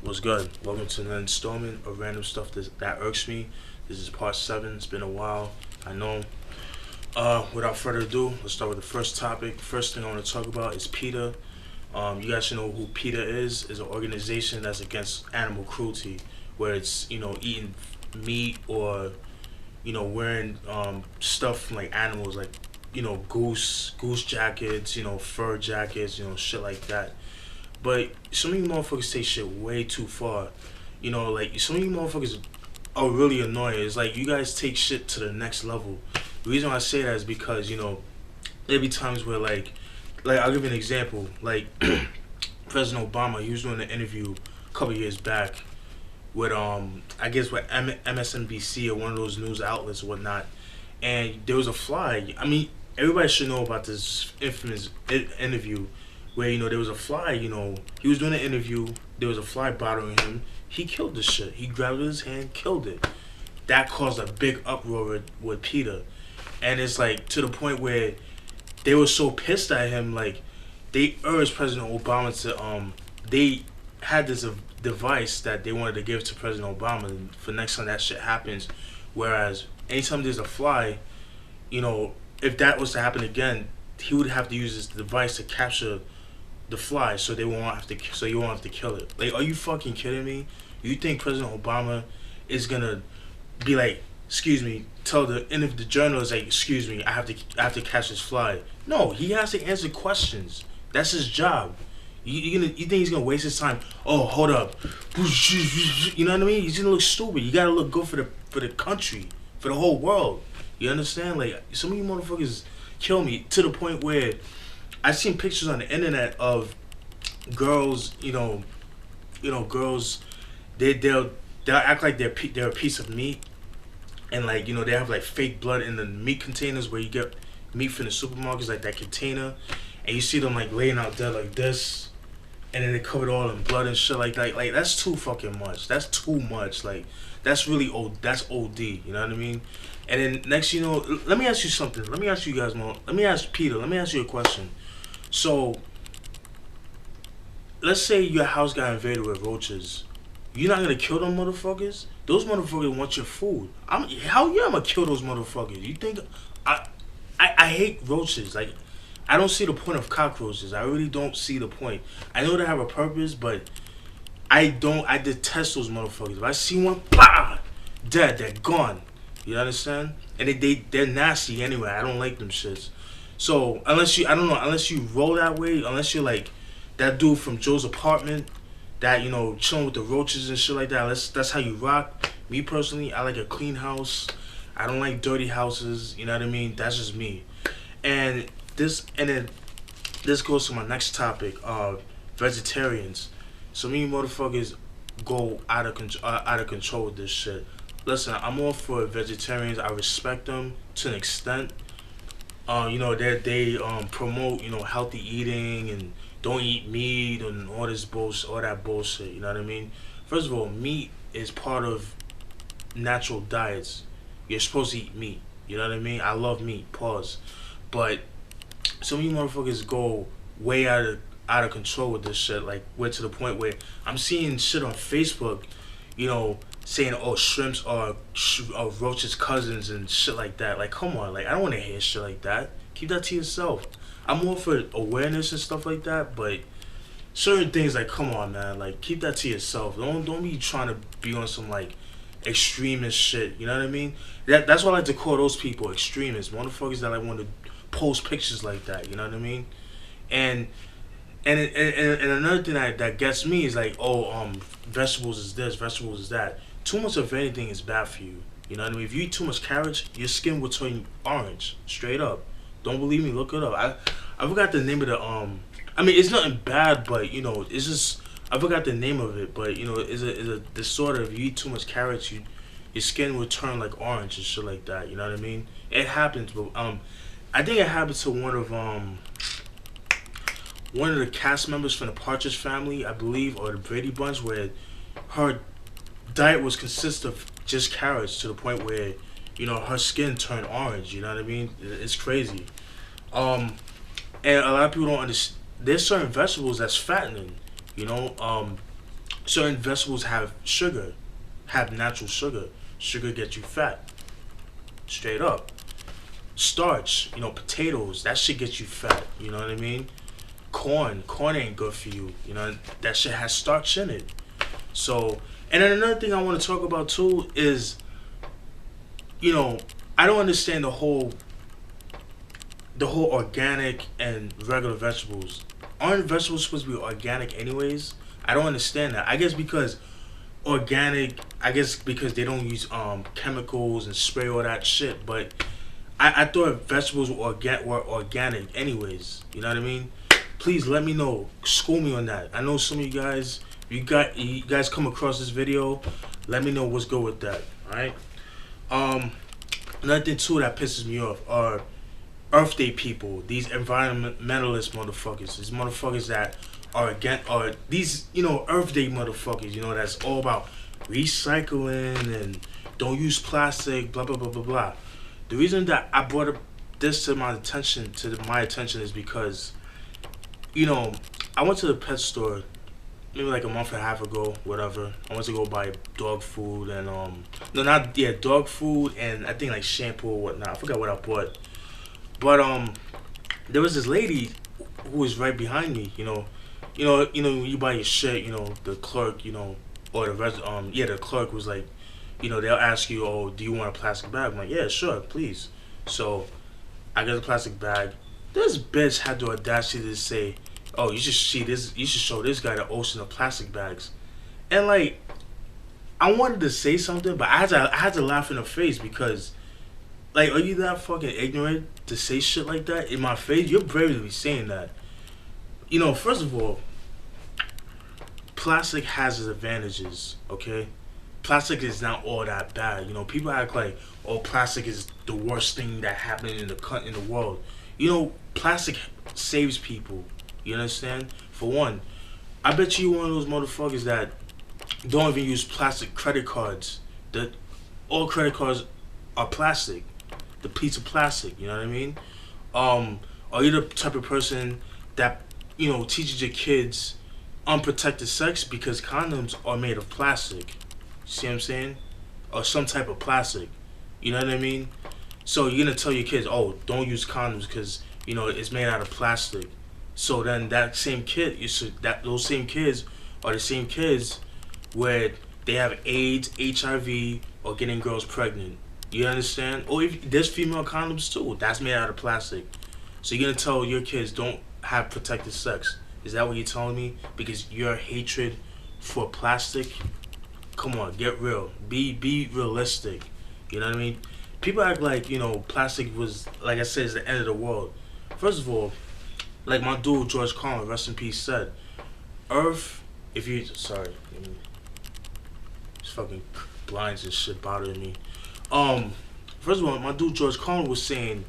What's good? Welcome to another installment of random stuff that irks me. This is part 7. It's been a while. I know. Without further ado, let's start with the first topic. First thing I want to talk about is PETA. You guys should know who PETA is. Is an organization that's against animal cruelty, where it's eating meat or wearing stuff from like animals, like goose jackets, fur jackets, shit like that. But some of you motherfuckers take shit way too far. Like some of you motherfuckers are really annoying. It's like you guys take shit to the next level. The reason why I say that is because there be times where like I'll give you an example. Like President Obama, he was doing an interview a couple years back with I guess with MSNBC or one of those news outlets or whatnot, and there was a fly. I mean, everybody should know about this infamous interview where there was a fly. He was doing an interview. There was a fly bothering him. He killed the shit. He grabbed it with his hand, killed it. That caused a big uproar with PETA, and it's like to the point where they were so pissed at him. Like they urged President Obama to they had this device that they wanted to give to President Obama for next time that shit happens. Whereas anytime there's a fly, if that was to happen again, he would have to use this device to capture the fly, so they won't have to. So you won't have to kill it. Like, are you fucking kidding me? You think President Obama is gonna be like, excuse me, tell the journalist like, excuse me, I have to catch this fly? No, he has to answer questions. That's his job. You think he's gonna waste his time? Oh, hold up. You know what I mean? He's gonna look stupid. You gotta look good for the country, for the whole world. You understand? Like some of you motherfuckers kill me to the point where I've seen pictures on the internet of girls. Girls. They'll act like they're a piece of meat, and like they have like fake blood in the meat containers where you get meat from the supermarkets, like that container, and you see them like laying out there like this, and then they covered all in blood and shit like that. Like that's too fucking much. That's too much. Like that's really old. That's OD. You know what I mean? And then next, let me ask you something. Let me ask you guys more. Let me ask Peter. Let me ask you a question. So, let's say your house got invaded with roaches. You're not gonna kill them motherfuckers? Those motherfuckers want your food. I'm gonna kill those motherfuckers? You think I hate roaches. Like I don't see the point of cockroaches. I really don't see the point. I know they have a purpose, but I detest those motherfuckers. If I see one, bah, dead, they're gone. You understand? And they're nasty anyway. I don't like them shits. So unless you roll that way, unless you're like that dude from Joe's apartment, that chilling with the roaches and shit like that. That's how you rock. Me personally, I like a clean house. I don't like dirty houses. You know what I mean? That's just me. And then this goes to my next topic. Vegetarians. Some of you motherfuckers go out of control with this shit. Listen, I'm all for vegetarians. I respect them to an extent. They promote healthy eating and don't eat meat and all this bullshit, all that bullshit. You know what I mean? First of all, meat is part of natural diets. You're supposed to eat meat. You know what I mean? I love meat. Pause. But some of you motherfuckers go way out of control with this shit. Like we're to the point where I'm seeing shit on Facebook, saying shrimps are roaches' cousins and shit like that. Like come on, like I don't want to hear shit like that. Keep that to yourself. I'm more for awareness and stuff like that, but certain things like come on, man, like keep that to yourself. Don't be trying to be on some like extremist shit. You know what I mean? That's what I like to call those people, extremists, motherfuckers that like want to post pictures like that. You know what I mean? And another thing that gets me is like, vegetables is this, vegetables is that. Too much of anything is bad for you. You know what I mean? If you eat too much carrots, your skin will turn orange. Straight up. Don't believe me? Look it up. I forgot the name of the I mean, it's nothing bad, but it's just I forgot the name of it. But it's a disorder. If you eat too much carrots, your skin will turn like orange and shit like that. You know what I mean? It happens, but I think it happened to one of the cast members from the Partridge Family, I believe, or the Brady Bunch, where her diet was consist of just carrots to the point where her skin turned orange. You know what I mean? It's crazy. And a lot of people don't understand. There's certain vegetables that's fattening. Certain vegetables have sugar, have natural sugar. Sugar gets you fat, straight up. Starch, potatoes, that shit gets you fat. You know what I mean? Corn ain't good for you. That shit has starch in it. So, and then another thing I want to talk about too is, you know, I don't understand the whole organic and regular vegetables. Aren't vegetables supposed to be organic anyways? I don't understand that. I guess because they don't use chemicals and spray all that shit, but I thought vegetables were organic anyways. You know what I mean? Please let me know. School me on that. I know some of you guys come across this video. Let me know what's good with that. Alright? Another thing too that pisses me off are Earth Day people, these environmentalist motherfuckers, these motherfuckers that are against, are these, Earth Day motherfuckers, that's all about recycling and don't use plastic, blah blah blah blah blah. The reason that I brought up this to my attention is because, I went to the pet store maybe like a month and a half ago, whatever. I went to go buy dog food and no, not yeah, dog food and I think like shampoo or whatnot. I forgot what I bought, but there was this lady who was right behind me. When you buy your shit, the clerk, or the clerk was like, they'll ask you, oh, do you want a plastic bag? I'm like, yeah, sure, please. So I get a plastic bag. This bitch had the audacity to say, oh, you should see this. You should show this guy the ocean of plastic bags. And like, I wanted to say something, but I had to laugh in her face because, like, are you that fucking ignorant to say shit like that in my face? You're brave to be saying that. First of all, plastic has its advantages. Okay, plastic is not all that bad. People act like, oh, plastic is the worst thing that happened in the world. Plastic saves people. You understand? For one, I bet you one of those motherfuckers that don't even use plastic credit cards. That all credit cards are plastic. The piece of plastic. You know what I mean? Are you the type of person that teaches your kids unprotected sex because condoms are made of plastic? See what I'm saying? Or some type of plastic. You know what I mean? So you're gonna tell your kids, oh, don't use condoms because it's made out of plastic. So then those same kids are the same kids where they have AIDS, HIV, or getting girls pregnant. You understand? Or if there's female condoms too, that's made out of plastic. So you're gonna tell your kids don't have protected sex. Is that what you're telling me? Because your hatred for plastic? Come on, get real. Be realistic. You know what I mean? People act like, plastic was, like I said, is the end of the world. First of all, like my dude George Carlin, rest in peace, said, Earth, it's fucking blinds and shit bothering me. First of all, my dude George Carlin was saying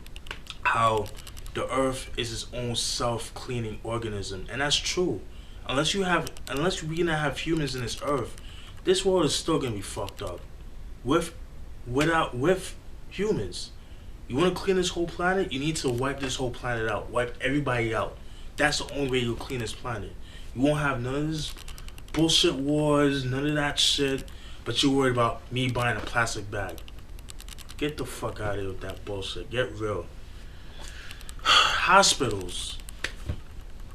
how the Earth is its own self-cleaning organism, and that's true. Unless we gonna have humans in this Earth, this world is still gonna be fucked up. With humans. You want to clean this whole planet? You need to wipe this whole planet out. Wipe everybody out. That's the only way you'll clean this planet. You won't have none of this bullshit wars, none of that shit, but you're worried about me buying a plastic bag. Get the fuck out of here with that bullshit. Get real. Hospitals.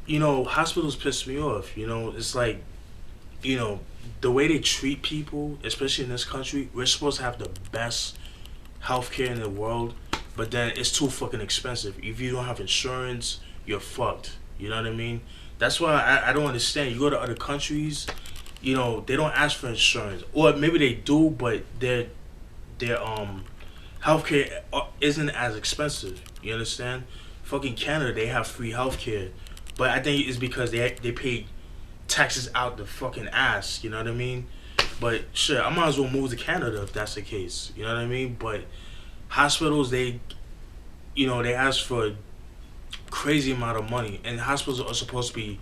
Hospitals piss me off. It's like, the way they treat people, especially in this country, we're supposed to have the best healthcare in the world, but then it's too fucking expensive. If you don't have insurance, you're fucked. You know what I mean? That's why I don't understand. You go to other countries, they don't ask for insurance, or maybe they do, but their healthcare isn't as expensive. You understand? Fucking Canada, they have free healthcare, but I think it's because they pay taxes out the fucking ass. You know what I mean? But shit, I might as well move to Canada if that's the case. You know what I mean? But hospitals, they ask for a crazy amount of money, and hospitals are supposed to be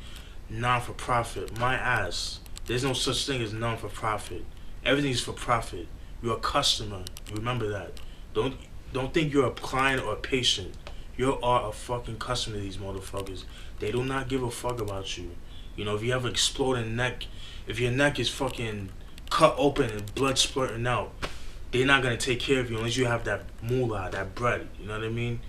non-for-profit. My ass. There's no such thing as non-for-profit. Everything's for profit. You're a customer. Remember that. Don't think you're a client or a patient. You are a fucking customer to these motherfuckers. They do not give a fuck about you. If you have an exploding neck, if your neck is fucking cut open and blood splurting out, they're not gonna take care of you unless you have that moolah, that bread. You know what I mean?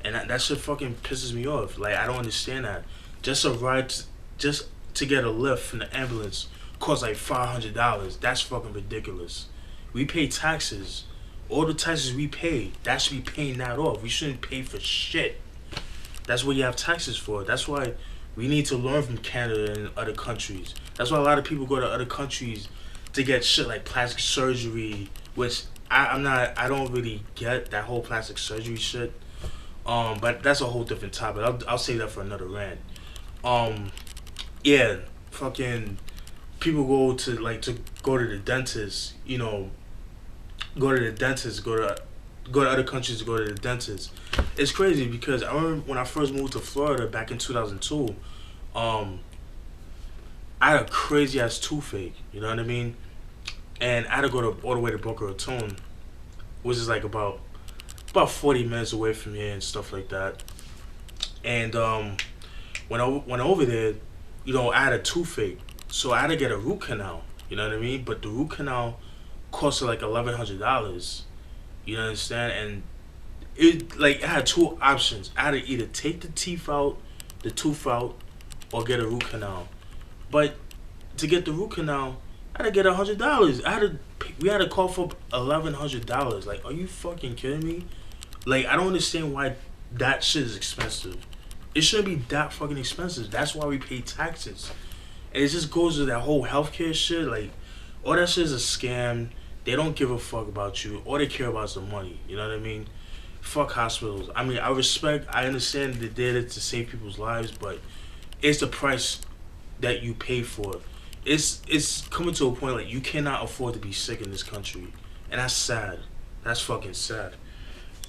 And that shit fucking pisses me off. Like I don't understand that. Just a ride, just to get a lift from the ambulance costs like $500. That's fucking ridiculous. We pay taxes. All the taxes we pay, that should be paying that off. We shouldn't pay for shit. That's what you have taxes for. That's why we need to learn from Canada and other countries. That's why a lot of people go to other countries to get shit like plastic surgery, which I don't really get that whole plastic surgery shit. But that's a whole different topic. I'll save that for another rant. Yeah, fucking people to go to the dentist. You know, go to the dentist. Go to other countries to go to the dentist. It's crazy because I remember when I first moved to Florida back in 2002. I had a crazy ass toothache. You know what I mean? And I had to go all the way to Boca Raton, which is like about 40 minutes away from here and stuff like that. And when I went over there, you know, I had a toothache, so I had to get a root canal. You know what I mean? But the root canal costed like $1,100. You understand? And I had two options. I had to either take the tooth out, or get a root canal. But to get the root canal, I had to get $100. We had to call for $1,100. Like, are you fucking kidding me? Like, I don't understand why that shit is expensive. It shouldn't be that fucking expensive. That's why we pay taxes. And it just goes to that whole healthcare shit. Like, all that shit is a scam. They don't give a fuck about you. All they care about is the money. You know what I mean? Fuck hospitals. I mean, I understand they did it to save people's lives, but it's the price that you pay for it. It's coming to a point like you cannot afford to be sick in this country, and that's sad. That's fucking sad.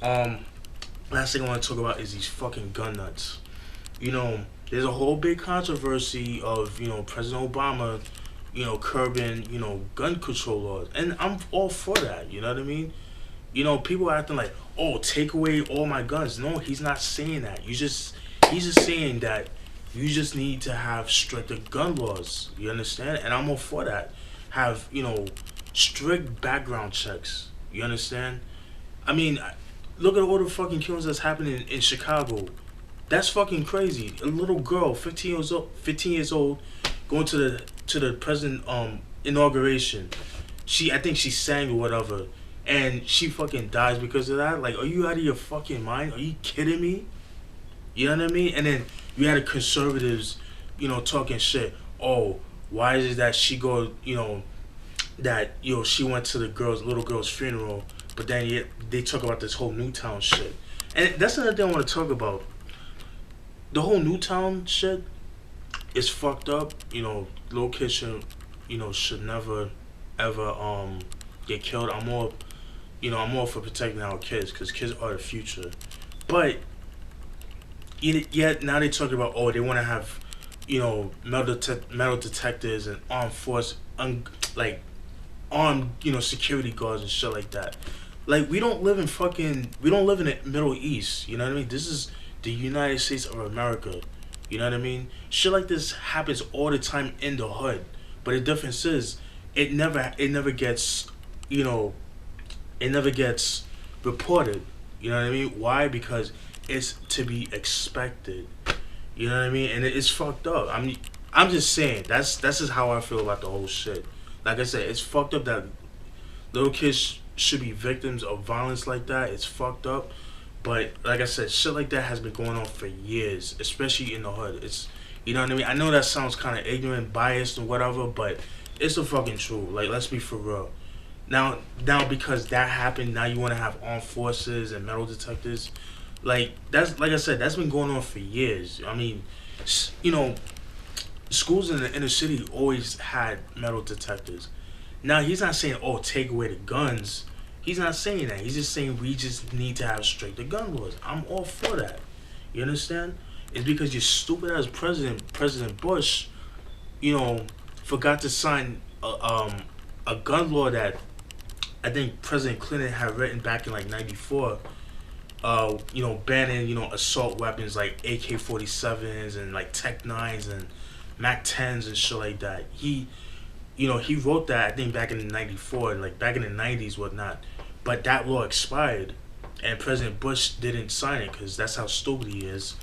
Last thing I want to talk about is these fucking gun nuts. You know, there's a whole big controversy of, you know, President Obama, you know, curbing, you know, gun control laws, and I'm all for that. You know what I mean? You know, people acting like, oh, take away all my guns. No, he's not saying that. He's just saying that you just need to have stricter gun laws. You understand? And I'm all for that. Have, you know, strict background checks. You understand? I mean, look at all the fucking killings that's happening in Chicago. That's fucking crazy. A little girl, 15 years old, going to the president inauguration. I think she sang or whatever, and she fucking dies because of that. Like, are you out of your fucking mind? Are you kidding me? You know what I mean? And then you had the conservatives, you know, talking shit. Oh, why is it that she go, you know, that, you know, she went to the little girl's funeral, but then they talk about this whole Newtown shit. And that's another thing I want to talk about. The whole Newtown shit is fucked up. You know, little kids should never ever get killed. I'm more for protecting our kids because kids are the future. But yet now they talking about, oh, they want to have, you know, metal detectors and armed, you know, security guards and shit like that. Like, we don't live in the Middle East. You know what I mean? This is the United States of America. You know what I mean? Shit like this happens all the time in the hood. But the difference is, it never gets, you know, it never gets reported. You know what I mean? Why? Because it's to be expected. You know what I mean? And it's fucked up. I'm just saying, that's just how I feel about the whole shit. Like I said, it's fucked up that little kids should be victims of violence like that. It's fucked up. But like I said, shit like that has been going on for years, especially in the hood. It's, you know what I mean? I know that sounds kind of ignorant, biased, and whatever, but it's the fucking truth. Like, let's be for real. Now because that happened, now you want to have armed forces and metal detectors. Like, that's, like I said, that's been going on for years. I mean, you know, schools in the inner city always had metal detectors. Now, he's not saying, oh, take away the guns. He's not saying that. He's just saying we just need to have stricter gun laws. I'm all for that. You understand? It's because your stupid ass President Bush, you know, forgot to sign a gun law that I think President Clinton had written back in like '94. You know, banning, you know, assault weapons like AK-47s and like Tech 9s and Mac 10s and shit like that. he wrote that I think back in '94, like back in the '90s, whatnot. But that law expired, and President Bush didn't sign it because that's how stupid he is.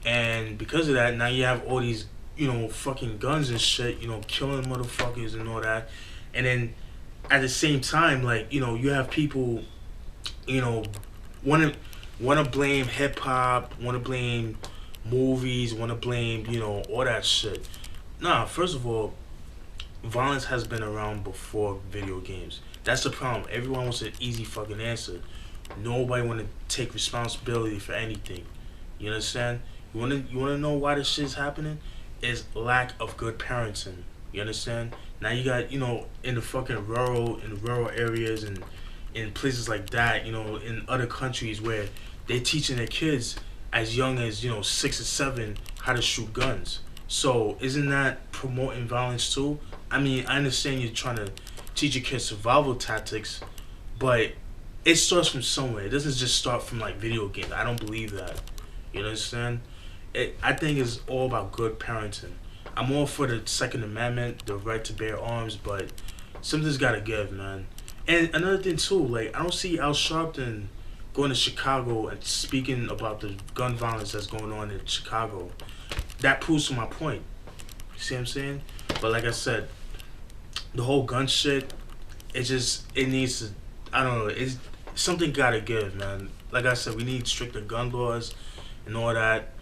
And because of that, now you have all these, fucking guns and shit, killing motherfuckers and all that. And then at the same time, like, you have people, you know, want to blame hip hop, want to blame movies, want to blame, all that shit. Nah, first of all, violence has been around before video games. That's the problem. Everyone wants an easy fucking answer. Nobody want to take responsibility for anything. You understand? You wanna know why this shit's happening? Is lack of good parenting. You understand? Now you got in the fucking rural areas and in places like that. In other countries where they're teaching their kids as young as 6 or 7 how to shoot guns. So isn't that promoting violence too? I mean, I understand you're trying to teach your kids survival tactics, but it starts from somewhere. It doesn't just start from like video games. I don't believe that. You understand? I think it's all about good parenting. I'm all for the Second Amendment, the right to bear arms, but something's gotta give, man. And another thing too, like I don't see Al Sharpton going to Chicago and speaking about the gun violence that's going on in Chicago. That proves to my point. You see what I'm saying? But like I said, the whole gun shit, it needs to. I don't know. It's something gotta give, man. Like I said, we need stricter gun laws and all that.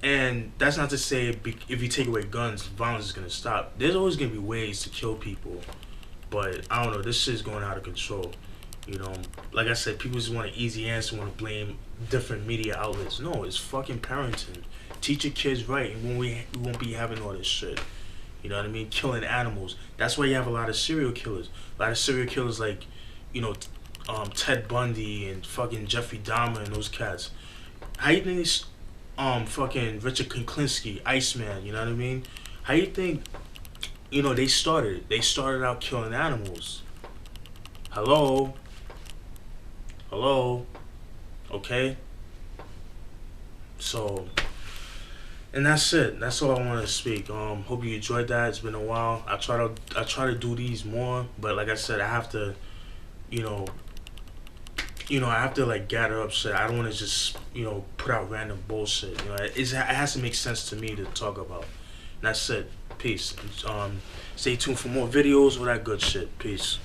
And that's not to say if you take away guns, violence is gonna stop. There's always gonna be ways to kill people, but I don't know. This shit's going out of control. Like I said, people just want an easy answer, want to blame different media outlets. No, it's fucking parenting. Teach your kids right, and we won't be having all this shit. You know what I mean? Killing animals. That's why you have a lot of serial killers. A lot of serial killers like, Ted Bundy and fucking Jeffrey Dahmer and those cats. How you think these fucking Richard Kuklinski, Iceman, you know what I mean? How you think, they started? They started out killing animals. Hello? Okay? So, and that's it. That's all I want to speak. Hope you enjoyed that. It's been a while. I try to do these more, but like I said, I have to, I have to like gather up shit. I don't want to just, put out random bullshit. It has to make sense to me to talk about. And that's it. Peace. Stay tuned for more videos, all that good shit. Peace.